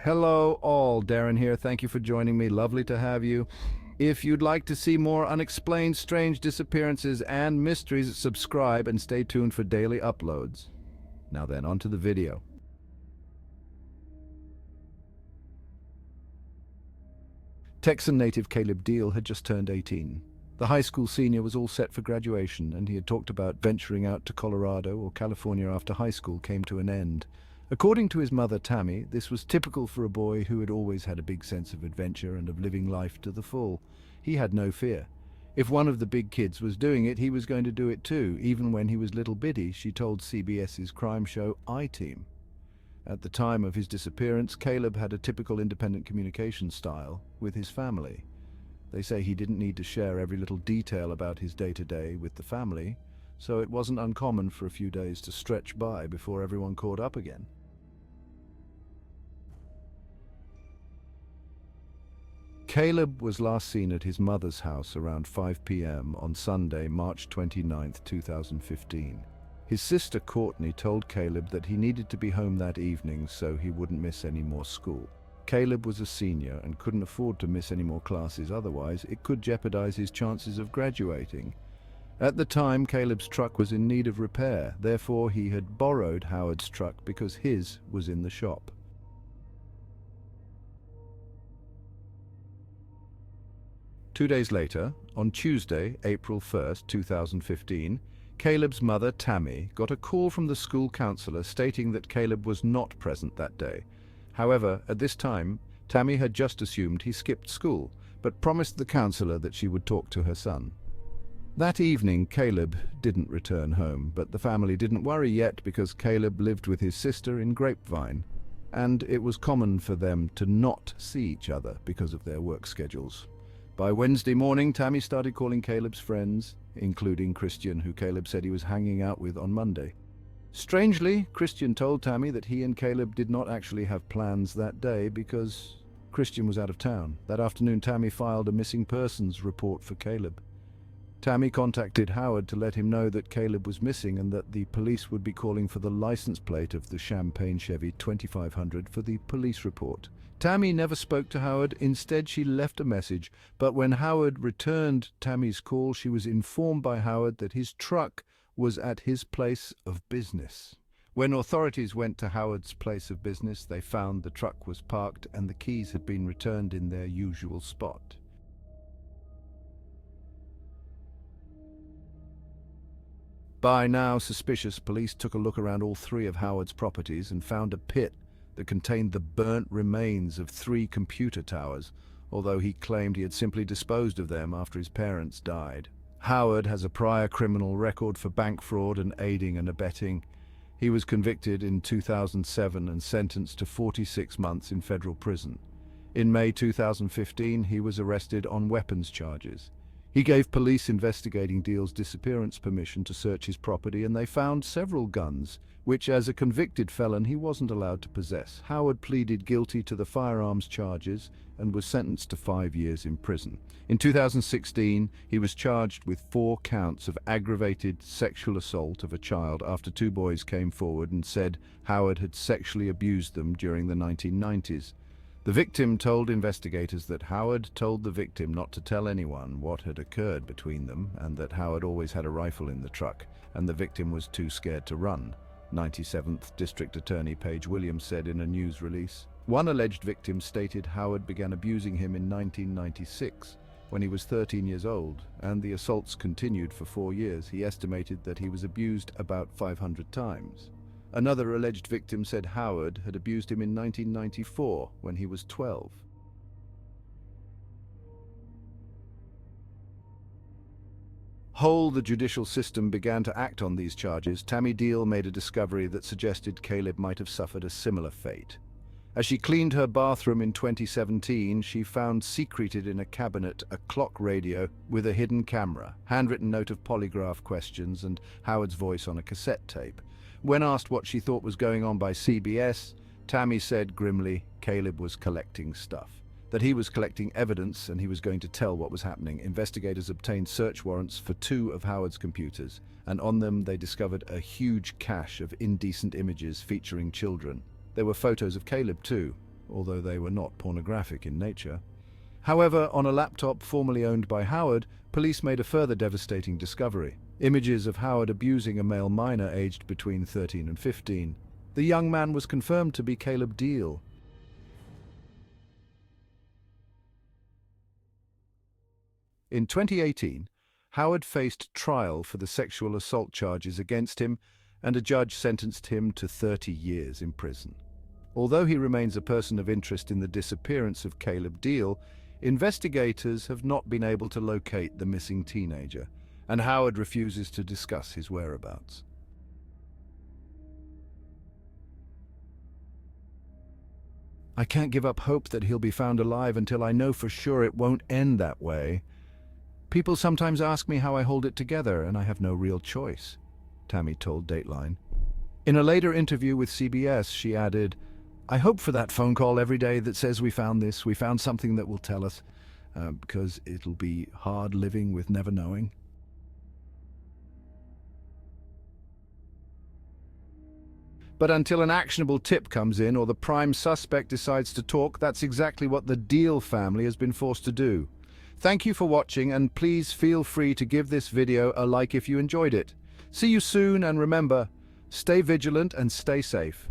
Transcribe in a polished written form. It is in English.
Hello all, Darren here. Thank you for joining me. Lovely to have you. If you'd like to see more unexplained strange disappearances and mysteries, subscribe and stay tuned for daily uploads. Now then, on to the video. Texan native Caleb Diehl had just turned 18. The high school senior was all set for graduation, and he had talked about venturing out to Colorado or California after high school came to an end. According to his mother, Tammy, this was typical for a boy who had always had a big sense of adventure and of living life to the full. He had no fear. If one of the big kids was doing it, he was going to do it too, even when he was little bitty, she told CBS's crime show I-Team. At the time of his disappearance, Caleb had a typical independent communication style with his family. They say he didn't need to share every little detail about his day-to-day with the family, so it wasn't uncommon for a few days to stretch by before everyone caught up again. Caleb was last seen at his mother's house around 5 p.m. on Sunday, March 29, 2015. His sister Courtney told Caleb that he needed to be home that evening so he wouldn't miss any more school. Caleb was a senior and couldn't afford to miss any more classes, otherwise it could jeopardize his chances of graduating. At the time, Caleb's truck was in need of repair, therefore he had borrowed Howard's truck because his was in the shop. 2 days later, on Tuesday, April 1st, 2015, Caleb's mother, Tammy, got a call from the school counselor stating that Caleb was not present that day. However, at this time, Tammy had just assumed he skipped school, but promised the counselor that she would talk to her son. That evening, Caleb didn't return home, but the family didn't worry yet because Caleb lived with his sister in Grapevine, and it was common for them to not see each other because of their work schedules. By Wednesday morning, Tammy started calling Caleb's friends, including Christian, who Caleb said he was hanging out with on Monday. Strangely, Christian told Tammy that he and Caleb did not actually have plans that day because Christian was out of town. That afternoon, Tammy filed a missing persons report for Caleb. Tammy contacted Howard to let him know that Caleb was missing and that the police would be calling for the license plate of the Champagne Chevy 2500 for the police report. Tammy never spoke to Howard. Instead, she left a message, but when Howard returned Tammy's call, she was informed by Howard that his truck was at his place of business. When authorities went to Howard's place of business, they found the truck was parked and the keys had been returned in their usual spot. By now suspicious, police took a look around all three of Howard's properties and found a pit that contained the burnt remains of 3 computer towers, although he claimed he had simply disposed of them after his parents died. Howard has a prior criminal record for bank fraud and aiding and abetting. He was convicted in 2007 and sentenced to 46 months in federal prison. In May 2015, he was arrested on weapons charges. He gave police investigating Diehl's disappearance permission to search his property, and they found several guns, which as a convicted felon he wasn't allowed to possess. Howard pleaded guilty to the firearms charges and was sentenced to 5 years in prison. In 2016, he was charged with 4 counts of aggravated sexual assault of a child after 2 boys came forward and said Howard had sexually abused them during the 1990s. The victim told investigators that Howard told the victim not to tell anyone what had occurred between them and that Howard always had a rifle in the truck and the victim was too scared to run, 97th District Attorney Paige Williams said in a news release. One alleged victim stated Howard began abusing him in 1996 when he was 13 years old, and the assaults continued for 4 years. He estimated that he was abused about 500 times. Another alleged victim said Howard had abused him in 1994 when he was 12. Whole the judicial system began to act on these charges. Tammy Diehl made a discovery that suggested Caleb might have suffered a similar fate. As she cleaned her bathroom in 2017, she found secreted in a cabinet a clock radio with a hidden camera, handwritten note of polygraph questions, and Howard's voice on a cassette tape. When asked what she thought was going on by CBS, Tammy said grimly Caleb was collecting stuff, that he was collecting evidence and he was going to tell what was happening. Investigators obtained search warrants for 2 of Howard's computers, and on them they discovered a huge cache of indecent images featuring children. There were photos of Caleb too, although they were not pornographic in nature. However, on a laptop formerly owned by Howard, police made a further devastating discovery: images of Howard abusing a male minor aged between 13 and 15. The young man was confirmed to be Caleb Diehl. In 2018, Howard faced trial for the sexual assault charges against him, and a judge sentenced him to 30 years in prison. Although he remains a person of interest in the disappearance of Caleb Diehl, investigators have not been able to locate the missing teenager, and Howard refuses to discuss his whereabouts. I can't give up hope that he'll be found alive until I know for sure it won't end that way. People sometimes ask me how I hold it together, and I have no real choice, Tammy told Dateline. In a later interview with CBS, she added, "I hope for that phone call every day that says we found this, we found something that will tell us, because it'll be hard living with never knowing." But until an actionable tip comes in or the prime suspect decides to talk, that's exactly what the Diehl family has been forced to do. Thank you for watching, and please feel free to give this video a like if you enjoyed it. See you soon, and remember, stay vigilant and stay safe.